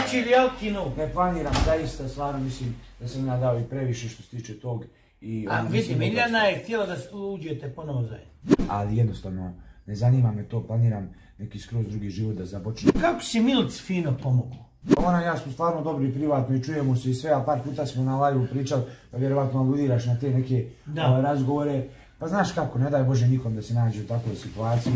Znači Ljelkinu. Ne planiram, zaista, stvarno mislim da sam ja dao i previše što se tiče tog. A vidi, Miljana je htjela da uđete ponovo zajedno. Ali jednostavno, ne zanima me to, planiram neki skroz drugi život da započnem. Kako si Milici fino pomogu? Ona i ja smo stvarno dobri privatno i čujemo se i sve, a par puta smo na live pričali, pa vjerovatno aludiraš na te neke razgovore. Pa znaš kako, ne daj Bože nikom da se nađe u takvoj situaciji,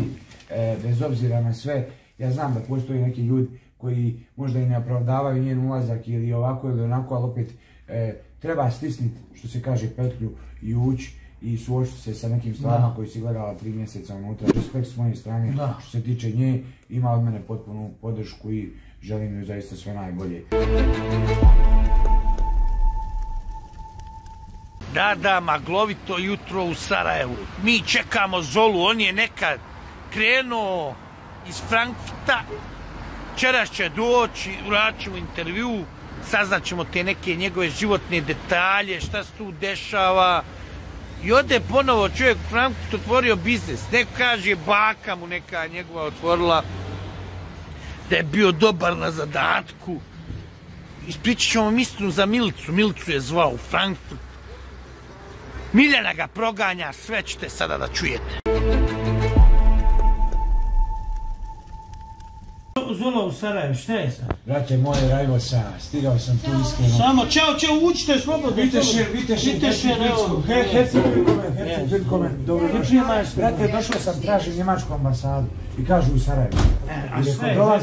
bez obzira na sve. Ja znam da postoji neki ljudi koji možda i ne opravdavaju njen ulazak ili ovako ili onako, ali opet treba stisniti, što se kaže, petlju i ući i suočiti se sa nekim stvarima koji si gledala 3 mjeseca unutra. Respekt s moje strane, što se tiče nje, ima od mene potpunu podršku i želim joj zaista sve najbolje. Da, maglovito jutro u Sarajevu. Mi čekamo Zolu, on je nekad krenuo iz Frankfurta. Večeras će doći, uradit ćemo intervju, saznat ćemo te neke njegove životne detalje, šta se tu dešava. I ode ponovo čovjek u Frankfurtu otvorio biznis. Neko kaže baka mu neka njegova otvorila, da je bio dobar na zadatku. Ispričat ćemo vam istinu za Milicu. Milicu je zvao u Frankfurt. Miljana ga proganja, sve ćete sada da čujete. Zola u Sarajevu, šta je sad? Brate moje, Rajvosa, stigao sam tu iskreno. Samo, čao, učite slobodno. Vitešer, evo. Herceg-Wilkomen, dobro došli. Brate, došao sam, tražim njemačku ambasadu i kažu u Sarajevu. I rekao,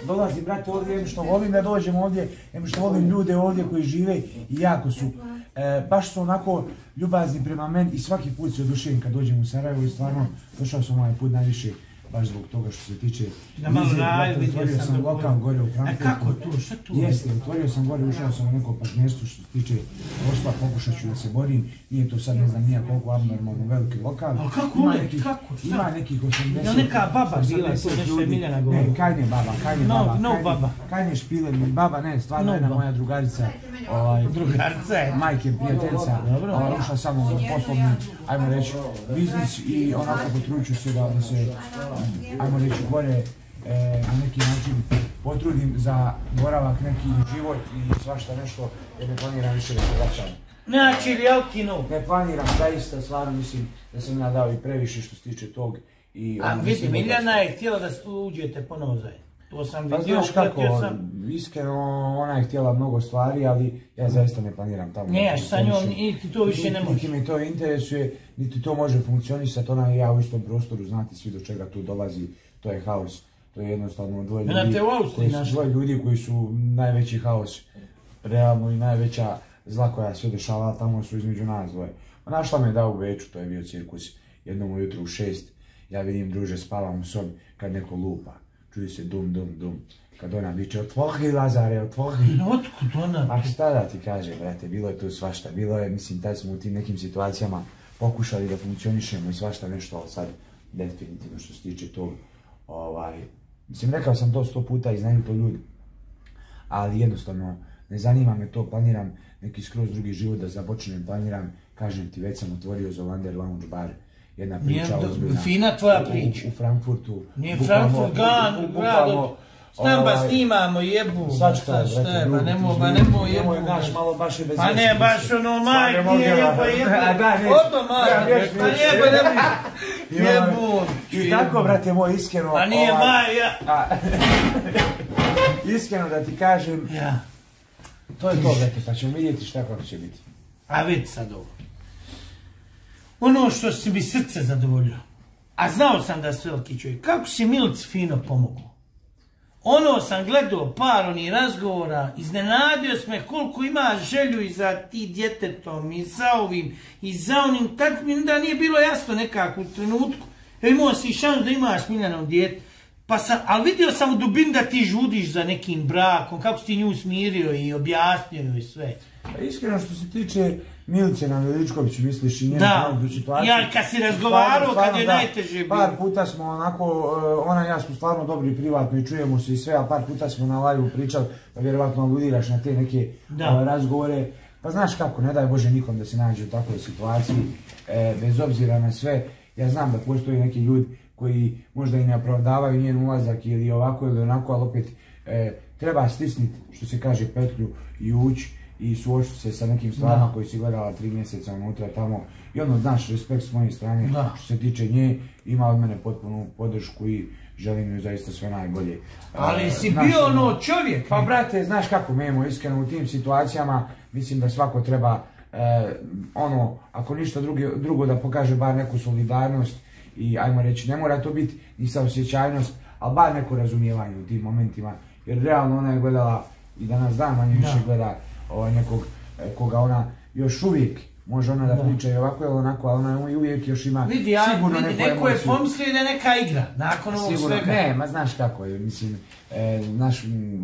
dolazim, brate, ovdje, jem što volim da dođem ovdje, jem što volim ljude ovdje koji žive i jako su. Baš su onako ljubazni prema meni i svaki put se oduševim kad dođem u Sarajevo i stvarno došao sam ovaj put najviše baš zbog toga što se tiče otvorio sam lokal gore u Frankfurtu. A kako to? Šta to? Jeste, otvorio sam gore, ušao sam u neko partnerstvo što se tiče posla, pokušat ću da se borim. Nije to sad ne znam nija koliko abnormalno veliki lokal. Ali kako uvijek? Kako? Ima nekih 80... Je li neka baba bila, to nešto je Miljana govorila? Ne, Kajne baba. No baba. Kajne Špiler, baba ne, stvarno jedna moja drugarica. Drugarica je? Majke, prijateljca. Ušla sam u poslovni, ajmo reći, biznis i onako potruču se da se, ajmo reći, gore na neki način potrudim za boravak, neki život i svašta nešto, jer ne planiram više da se vraćam. Znači Ljelkinu. Ne planiram, zaista, stvarno mislim da sam ja dao i previše što se tiče tog. A vidi, Miljana je htjela da uđete ponovo zajedno. To sam vidio. Pa znaš kako, iskreno ona je htjela mnogo stvari, ali ja zaista ne planiram tamo. Ne, sa njom niti to više ne može. Niti mi to interesuje, niti to može funkcionisati, ona i ja u istom prostoru, znate svi do čega tu dolazi, to je haos. To je jednostavno dvoje ljudi koji su najveći haos, realno i najveća zla koja se dešavala tamo su između nas dvoje. Našla me da u Beču, to je bio cirkus, jednom ujutru u 6, ja vidim druže spavam u sobi kad neko lupa. Čuje se dum, dum, dum. Kad ona viče, otvori Lazare, otvori. Otkud ona? A šta da ti kaže, brate, bilo je tu svašta. Bilo je, mislim, tad smo u tim nekim situacijama pokušali da funkcionišemo i svašta nešto, ali sad definitivno što se tiče tog, mislim, rekao sam to 100 puta i znaju to ljudi. Ali jednostavno, ne zanima me to, planiram neki skroz drugi život da započnem, planiram, kažem ti, već sam otvorio Zolander Lounge Bar. Jedna priča ozbiljna. Fina tvoja priča. U Frankfurtu. Nije Frankfurt, grado. Snamba snimamo, jebu. Sad što je, brate, ba nemo jebu. Nemoj naš, malo baš je bez pa ne, baš ono, majk, nije jebu. Odo, majk, pa jebu. I tako, brate moj, iskreno. Pa nije maj, iskreno da ti kažem. To je to, brate, pa ćemo vidjeti šta kako će biti. A vidi sad ovo. Ono što si mi srce zadovoljio, a znao sam da si veliki čovjek, kako si Milici fino pomogao. Ono sam gledao par onih razgovora, iznenadio sam me koliko ima želju i za ti djetetom, i za ovim, i za onim, tako mi da nije bilo jasno nekako u trenutku. Imao si šansu da imaš Miljanom djete, ali vidio sam u dubini da ti žudiš za nekim brakom, kako si ti nju smirio i objasnio i sve. Iskreno što se tiče Milice na Veličkoviću, misliš i njenu situaciju. Ja kad si razgovarao, kad je najteže bilo. Par puta smo onako, ona i ja smo stvarno dobri privatno i čujemo se i sve, a par puta smo na live pričali, pa vjerovatno aludiraš na te neke razgovore. Pa znaš kako, ne daj Bože nikom da se nađe u takvoj situaciji, bez obzira na sve. Ja znam da postoji neki ljudi koji možda i ne opravdavaju njen ulazak ili ovako ili onako, ali opet treba stisniti, što se kaže, petlju i ući i suočiti se sa nekim stvarima koji si gledala 3 mjeseca unutra tamo. I ono, znaš, respekt s moje strane, što se tiče nje, ima od mene potpunu podršku i želim joj zaista sve najbolje. Ali si bio ono čovjek. Pa brate, znaš kako Memo, iskreno u tim situacijama, mislim da svako treba, ako ništa drugo da pokaže bar neku solidarnost i ajmo reći, ne mora to biti ni saosjećajnost, ali bar neko razumijevanje u tim momentima, jer realno ona je gledala i danas dan manje više gleda nekog koga ona još uvijek može ona da priča i ovako ili onako, ali ona uvijek još ima sigurno neku emociju. Neko je pomislio da je neka igra, nakon ovog svega. Ne, ma znaš kako je, mislim,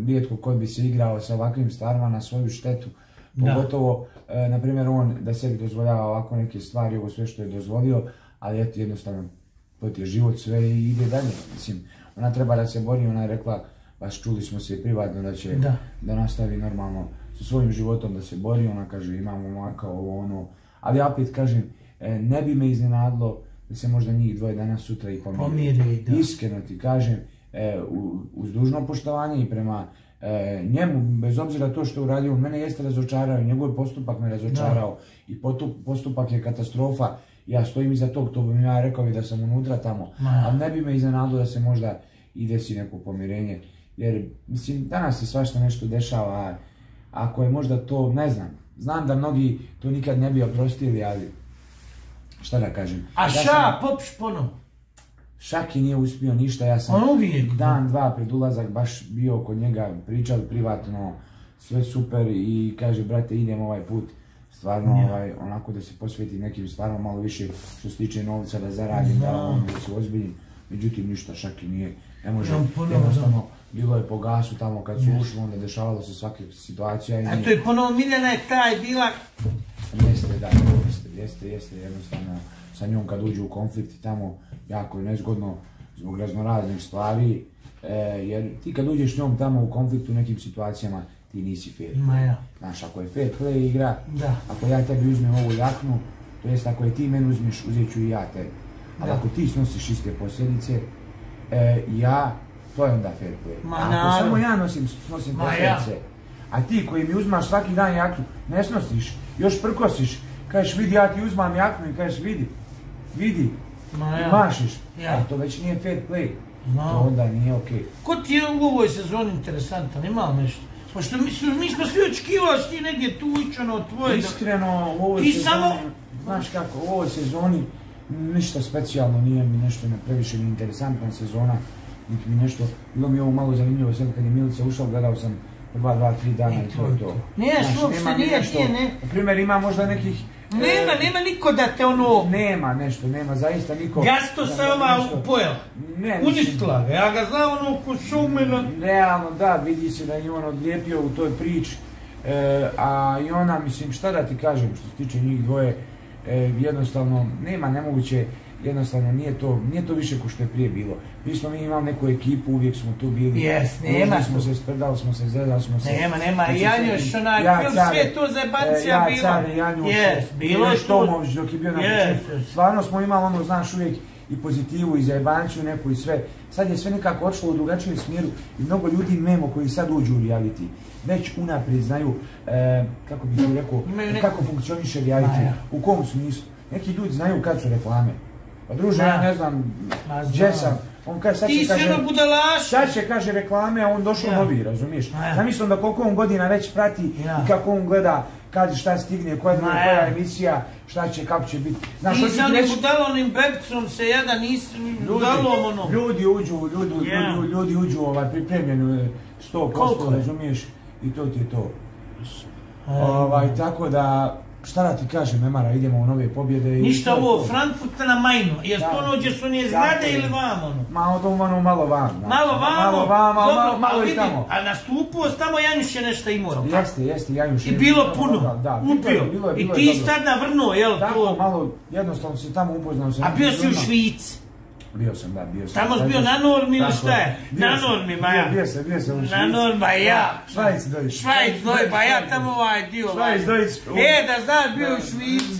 rijetko ko bi se igrao sa ovakvim stvarima na svoju štetu, pogotovo, na primjer, on da sebi dozvoljava ovako neke stvari, ovo sve što je dozvolio, ali eto, jednostavno, to ti je život sve i ide dalje, mislim, ona treba da se bori, ona je rekla, baš čuli smo se privatno da će da nastavi normalno sa svojim životom da se bori, ona kaže imamo maka ovo ono, ali ja opet kažem, ne bi me iznenadilo da se možda njih dvoje danas sutra i pomiri. Iskreno ti kažem, uz dužno poštovanje i prema njemu, bez obzira to što je uradio, mene jeste razočarao, njegov postupak me razočarao i postupak je katastrofa, ja stojim iza tog, to bi mi ja rekao i da sam unutra tamo, ali ne bi me iznenadilo da se možda i desi neko pomirenje, jer mislim danas se svašta nešto dešava, ako je možda to, ne znam da mnogi to nikad ne bi oprostili, ali šta da kažem. A popiš ponovno? Šaki nije uspio ništa, ja sam dan, dva pred ulazak baš bio kod njega, pričali privatno, sve super i kaže brate idem ovaj put, stvarno onako da se posveti nekim stvarno malo više što se tiče novca da zaradim, da se ozbiljim, međutim ništa Šaki nije, ne može, jednostavno bilo je po gasu tamo kad su ušli, onda dešavalo se svake situacija. A to je ponovo Miljana je taj bila? Jeste, jednostavno sa njom kad uđu u konflikt tamo jako je nezgodno zbog raznoraznih stvari, jer ti kad uđeš s njom tamo u konfliktu u nekim situacijama ti nisi fair. Znaš, ako je fair play igra, ako ja tebi uzmem ovu jaknu, to jest ako je ti meni uzmeš, uzet ću i ja tebi. Ali ako ti snosiš iste posljedice, to je onda fair play. Ako samo ja nosim posljedice, a ti koji mi uzmaš svaki dan jaknu, ne snosiš, još prkosiš, kažeš vidi ja ti uzmam jaknu i kažeš vidi, i mašiš, to već nije fair play, to onda nije okej. Ko ti je u ovoj sezoni interesantan, ima li nešto? Pošto mi smo svi očekivali ti negdje tu učeno tvoje... Iskreno, u ovoj sezoni, znaš kako, u ovoj sezoni ništa specijalno nije mi nešto previše mi interesantna sezona, niti mi nešto, bilo mi ovo malo zanimljivo sad kad je Milica ušao, gledao sam prva 2-3 dana i to je to. Nije, uopšte nije. U primjer ima možda nekih... Nema niko da te ono... Nema zaista niko... Gasto se ova upojela. Uništila ga, ja ga znam ono ko šumena. Realno da, vidi se da je on odlijepio u toj priči. A i ona, mislim, šta da ti kažem što se tiče njih dvoje, jednostavno nema nemoguće, jednostavno nije to više ko što je prije bilo. Mi smo imali neku ekipu, uvijek smo tu bili. Nema tu. Smo se sprdali smo se, zedali smo se. Nema. I Janjuš, onaj, sve to za jebancija bilo. Ja, Car i Janjuš, Miloš Tomović dok je bio na početku. Stvarno smo imali ono, znaš, uvijek i pozitivu i za jebanciju neku i sve. Sad je sve nekako odšlo u drugačijem smjeru i mnogo ljudi Memo koji sad uđu u reality već unaprijed znaju, kako bih ti rekao, kako funkcioniše reality, u kom smislu. Neki ljudi znaju kad su reklame. Pa druže, ja ne znam, gdje sam, on kaže, sad će kaže reklame, a on došao novi, razumiješ? Zamislim da koliko on godina već prati i kako on gleda, kaže šta stigne, koja emisija, šta će, kako će biti. Ti sa onim budalonim bebicom se jedan budalom ono... Ljudi uđu pripremljeni 100%, razumiješ? I to ti je to. Tako da... Šta da ti kažem, Memara, idemo u nove pobjede i... Ništa ovo, Frankfurt na Majnu, jer to nođe su nije zgrade ili vam ono? Malo vam. Malo i tamo. A nastupuo tamo Janjuš je nešto imao. Jeste, Janjuš je... I bilo puno, upio. I ti tad navrnuo, jel? Tako, malo, jednostavno se tamo upoznao. A bio si u Švici? Bio sam. Tamo si bio na normi ili šta je? Na normi, ma ja. Bio sam u Švici. Na normi, ba ja. Švajc Deutsch, ba ja tamo ovaj dio. Švajc Deutsch. Da znaš, bio u Švici.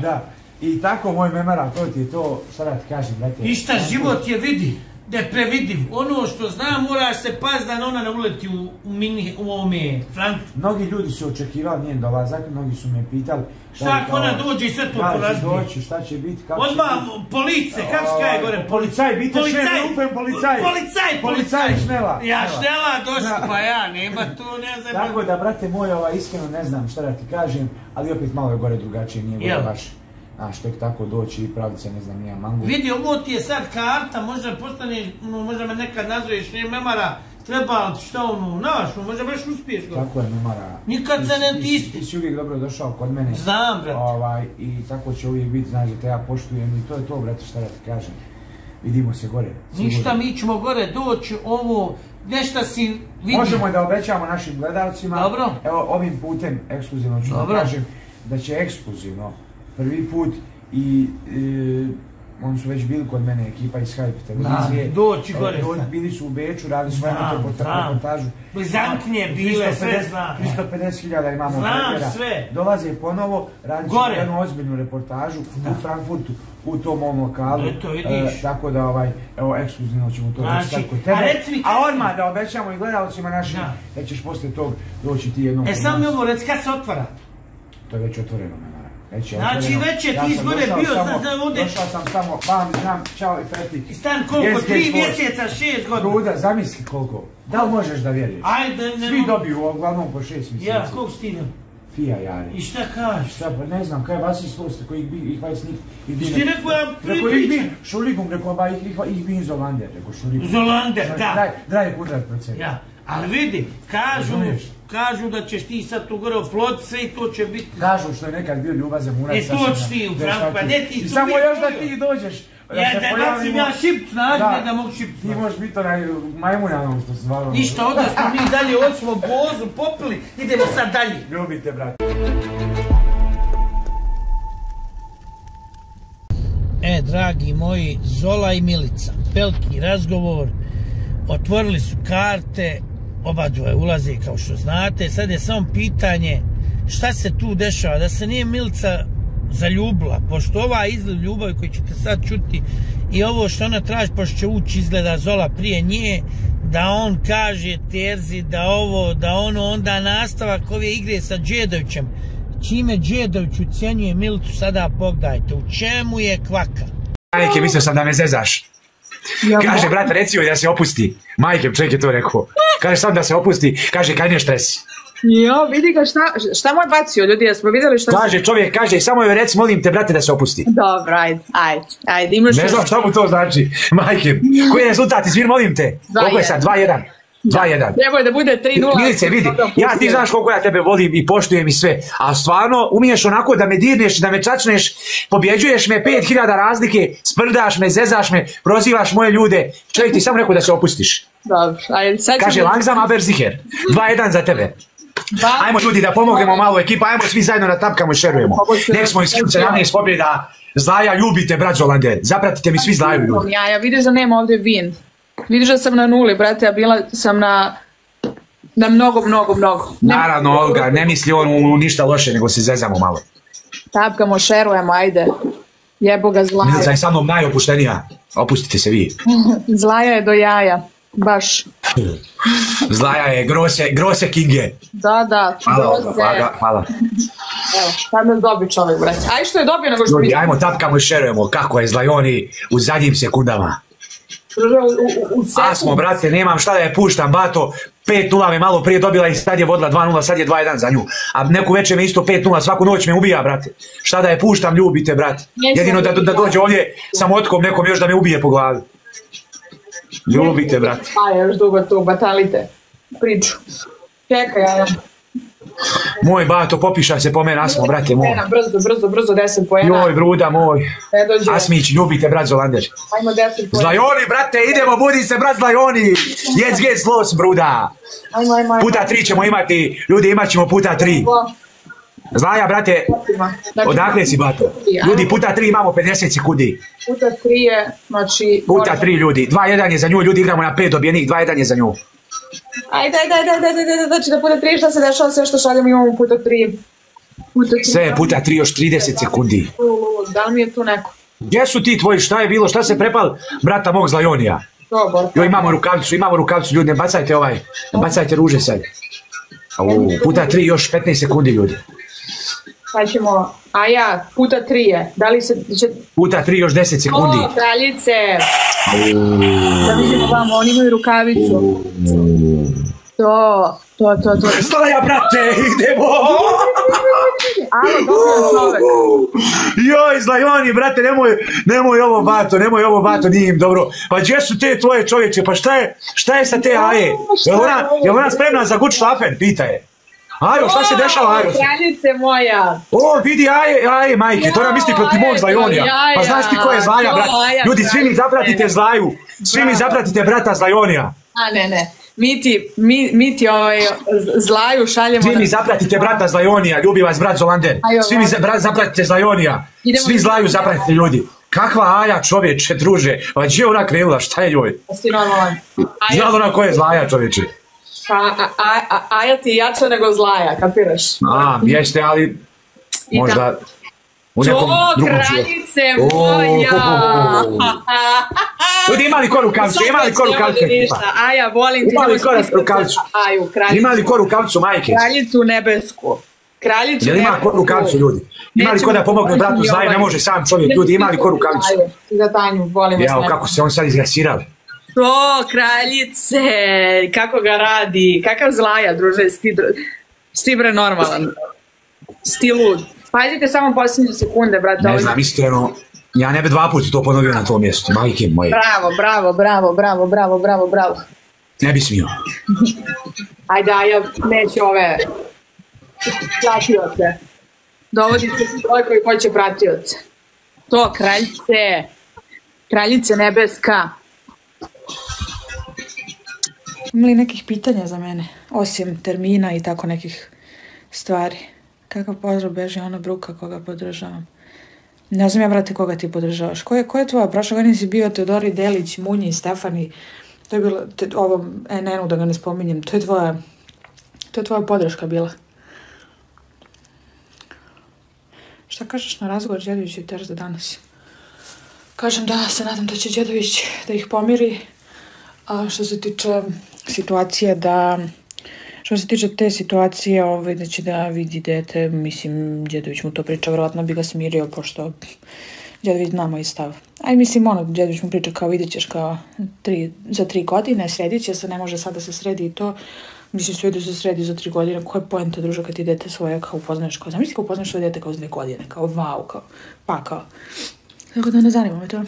Da. I tako, moj Memara, to ti je to, šta da ti kažem, brate. I šta, život je vidi. neprevidiv. Ono što znam, moraš se paziti da ona ne uleti u ovome Frankfurtu. Mnogi ljudi su očekivali njen dolazak, mnogi su me pitali šta ako ona dođe i sve to porazbije? Šta će biti, kako će biti? Odmah, police, kako se kaje gore? Policaj, biti šef, policaj Šnela. Ja Šnela došli, pa ja, nema tu, ne znam. Tako da, brate moj, iskreno ne znam šta da ti kažem, ali opet malo je gore drugačije, nije gore baš. Znaš, tek tako doći i praviti se, ne znam, nije mangu. Vidi, ovo ti je sad karta, možda postaneš, možda me nekad nazoveš, nije memara, treba šta ono, znaš, možda baš uspiješ go. Tako je, memara. Nikad se ne tisti. Ti si uvijek dobro došao kod mene. Znam, brate. I tako će uvijek biti, znaš, da te ja poštujem i to je to, brate, šta da ti kažem. Vidimo se gore. Ništa, mi ćemo gore doći, ovo, nešto si vidi. Možemo da obećamo našim gledalcima. Dobro. Evo, ovim putem, ekskluzivno ću da kažem, da će ekskluzivno prvi put i oni su već bili kod mene, ekipa iz Hype televizije. Doći gore. Bili su u Beču, radili svoju reportažu. Blizantnije bile, sve znam. 350.000 imamo prekera. Sve. Dolaze ponovo, radit ćemo jednu ozbiljnu reportažu u Frankfurtu, u tom ovom lokalu. Tako da, evo, ekskluzivno ćemo to reći kod tebe. A odmah da obećamo i gledalcima našim da ćeš posle tog doći ti jednom. Sam mi ovo reci, kad se otvara? To je već otvoreno. Znači već je ti izgore bio, znam ovdje... Došao sam samo, znam, čao i Fetik. I stan koliko, 3 mjeseca, 6 godina. Ruda, zamisli koliko. Da li možeš da vjeriš? Svi dobiju uglavnom po 6 mjeseci. Ja, koliko stignem? Fija jari. I šta kažeš? Šta pa ne znam, kaj vas iz Slosta koji ih vas njih... Ti rekao ja pripričam. Šulikum, rekao ba ih bi iz Zolander, rekao Šulikum. Zolander, da. Draj kudrat procent. Ja, ali vidi, kažu da ćeš ti sad tu gore oploditi se i to će biti... Kažu što je nekad bio Ljubav Zemunac. To ćeš ti u Franku, pa ne ti... I samo još da ti dođeš. Da bacim ja šipt, znaš da mogu šipt. Ti možeš biti onaj majmunanom što se zvalo. Ništa, onda smo mi dalje odsmo bozu, popili, idemo sad dalje. Ljubite, brate. Dragi moji, Zola i Milica, veliki razgovor, otvorili su karte, oba dvoje ulaze kao što znate, sad je samo pitanje šta se tu dešava, da se nije Milica zaljubila, pošto ova izgled ljubavi koji ćete sad čuti i ovo što ona traži, pošto će ući izgleda Zola prije nje, da on kaže Terzi, da ovo, da ono, onda nastavak ove igre sa Đedovićem, čime Đedović ucijenjuje Milicu, sada pogledajte, u čemu je kvaka? Majke, mislio sam da me zezaš. Kaže, brate, reci joj da se opusti. Majke, čovjek je to rekao. Kaže, sam da se opusti, kaže, kaj ne štres. Jo, vidi ga šta mu je bacio, ljudi, jesmo vidjeli šta... Kaže, čovjek, kaže, samo joj reci, molim te, brate, da se opusti. Dobro, ajde, imaš... Ne znam šta mu to znači, majke. Koji je rezultat, izvir, molim te. Koliko je sad, 2-1? 2-1. Treba je da bude 3-0. Milice, vidi, ja ti znaš koliko ja tebe volim i poštujem i sve, a stvarno umiješ onako da me dirneš, da me čačneš, pobjeđuješ me 5000 razlike, sprdaš me, zezaš me, prozivaš moje ljude, čovjek ti samo rekao da se opustiš. Dobro, ajde, sad ćemo... Kaže, langsam aber sicher, 2-1 za tebe. Ajmo ljudi da pomognemo malo ekipa, ajmo svi zajedno da tapkamo i šerujemo. Nek smo iz 17 pobjeda, Zlaja, ljubite, brat Zolander, zapratite mi svi Zlaju ljudi. Ja vidiš da nema ovdje win. Vidiš da sam na nuli, brate, ja bila sam na mnogo. Naravno, Olga, ne misli on u ništa loše, nego se zezamo malo. Tapkamo, šerujemo, ajde. Jebo ga Zlaja. Milica je sa mnom najopuštenija, opustite se vi. Zlaja je do jaja, baš. Zlaja je grose kinge. Da. Hvala. Evo, sad nas dobi čovjek, brate. Aj što je dobio nego što mi... Ajmo, tapkamo i šerujemo, kako je Zlajoni u zadnjim sekundama. A smo, brate, nemam šta da je puštam, bato, 5-0 me malo prije dobila i sad je vodila 2-0, sad je 2-1 za nju. A neku večer me isto 5-0, svaku noć me ubija, brate. Šta da je puštam, ljubite, brate. Jedino da dođe ovdje sa motkom nekom još da me ubije po glavi. Ljubite, brate. A, još dugo tu, batalite priču. Čekaj, ja. Moj bato, popiša se po mene, Asmo, brate moj. Brzo, 10 poena. Joj, bruda moj. Asmić, ljubite, brat Zolander. Ajmo 10 poena. Zlajoni, brate, idemo, budi se, brat Zlajoni. Get slows, bruda. Ajmo. Puta 3 ćemo imati, ljudi, imat ćemo puta 3. Zlaja, brate, odakle si, bato? Ljudi, puta 3 imamo 50 sekundi. Puta 3 je, znači... Puta 3, ljudi. 2-1 je za nju, ljudi, igramo na 5 dobijenih, 2-1 je za nju. Ajde, znači da puta 3, šta se dešava, sve što šaljamo imamo puta 3. Sve je puta 3, još 30 sekundi. Da li mi je tu neko? Gdje su ti tvoji, šta je bilo, šta se prepal brata mog Zlajonija? Jo, imamo rukavicu, ljudi, ne bacajte ruže sad. Puta 3, još 15 sekundi, ljudi. Pa ćemo, puta 3 je, da li se... Puta 3, još 10 sekundi. O, kraljice! Da vidimo vamo, oni imaju rukavicu. To. Zlaja, brate, idemo! Dobro čovek. Joj, Zlajoni, brate, nemoj ovo bato, nije im dobro. Pa gdje su te tvoje čovječe, pa šta je sa te Aje? Je ona spremna za gut šlafen, pita je. Ajo, šta se dešava, Ajo? Kraljice moja. O, vidi, Aje, majke, to nam misli protiv mog Zlajonija. Pa znaš ti ko je Zlaja, brate? Ljudi, svi mi zapratite Zlaju, svi mi zapratite brata Zlajonija. Ne. Mi ti Zlaju šaljemo... Svi mi zapratite brata Zlajonija, ljubi vas brat Zolander. Svi mi zapratite Zlajonija. Svi Zlaju zapratite ljudi. Kakva Aja, čovječe, druže. Pa gdje je ona krenula, šta je joj? Si normalan. Znala ona ko je Zlaja, čovječe. Aja ti je jača nego Zlaja, kapiraš? Jeste, ali možda u nekom drugom životu. Kraljice moja! Ljudi, ima li ko rukavicu? Aja, volim ti. Ima li ko rukavicu? Ima li ko rukavicu, majke? Kraljicu nebesku. Jel ima ko rukavicu, ljudi? Ima li ko da pomogne bratu Zlaju, ne može sam čovjek, ljudi, ima li ko rukavicu? Za Tanju, volimo sve. Jao, kako se on sad izgrasirali. O, kraljice, kako ga radi, kakav Zlaja, druže, sti bre normalan, sti lud. Pajdite samo posljednje sekunde, brate. Ne znam, iskreno, ja ne bi 2 puta to ponovio na tom mjestu, majke moje. Bravo. Ne bi smio. Ajde, ja neću ove pratioce. Dovodite se tvoj koji hoće pratioce. To, kraljice nebeska. Ima li nekih pitanja za mene, osim termina i tako nekih stvari? Kakav pozdrav beži ona bruka koga podržavam? Ne znam ja, brate, koga ti podržavaš. Ko je tvoja? Prošle godine si bio Teodori Delić, Munji, Stefani. To je bilo, ovom NN-u da ga ne spominjem. To je tvoja podrška bila. Šta kažeš na razgovor Đedović i Terza danas? Kažem da se nadam da će Đedović da ih pomiri. A što se tiče te situacije, da će da vidi dete, mislim, Đedović mu to priča, vjerojatno bi ga smirio, pošto Đedović znamo i stav. Mislim, Đedović mu priča kao vidjet ćeš kao za 3 godine, sredit će se, ne može sad da se sredi i to. Mislim, sve da se sredi za 3 godine, koja je poenta, druže, kad ti dete svoje kao upoznaš, kao zamisli kao upoznaš svoje dete kao za 2 godine, kao wow, kao. Tako da ne zanima me to.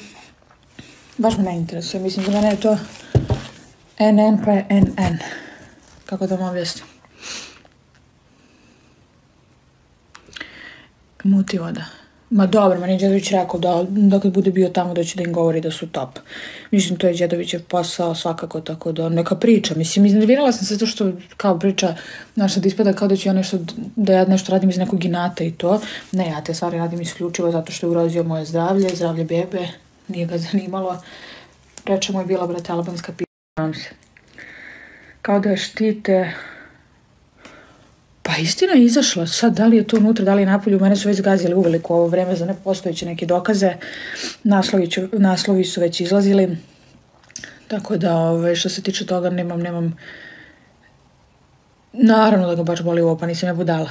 Baš me ne interesuje, mislim, za mene je to NN pa je NN. Kako da vam objasnim? Muti voda. Ma dobro, meni je Đedović rekao da kad bude bio tamo da će da im govori da su top. Mislim, to je Đedovićev posao svakako, tako da neka priča. Mislim, iznervirala sam se zato što kao priča naša da ispada kao da ću ja nešto radim iz nekog inata i to. Ne, ja te stvari radim isključivo zato što je ugrozio moje zdravlje bebe, nije ga zanimalo. Reče mu je bila, brate, albanska se. Kao da je štite. Pa istina je izašla. Sad, da li je to unutra, da li je napolju, mene su već zgazili uveliko ovo vreme za nepostojeće neke dokaze. Naslovi su već izlazili. Tako da, što se tiče toga, nemam. Naravno da ga baš boli ovo, pa nisam ja budala.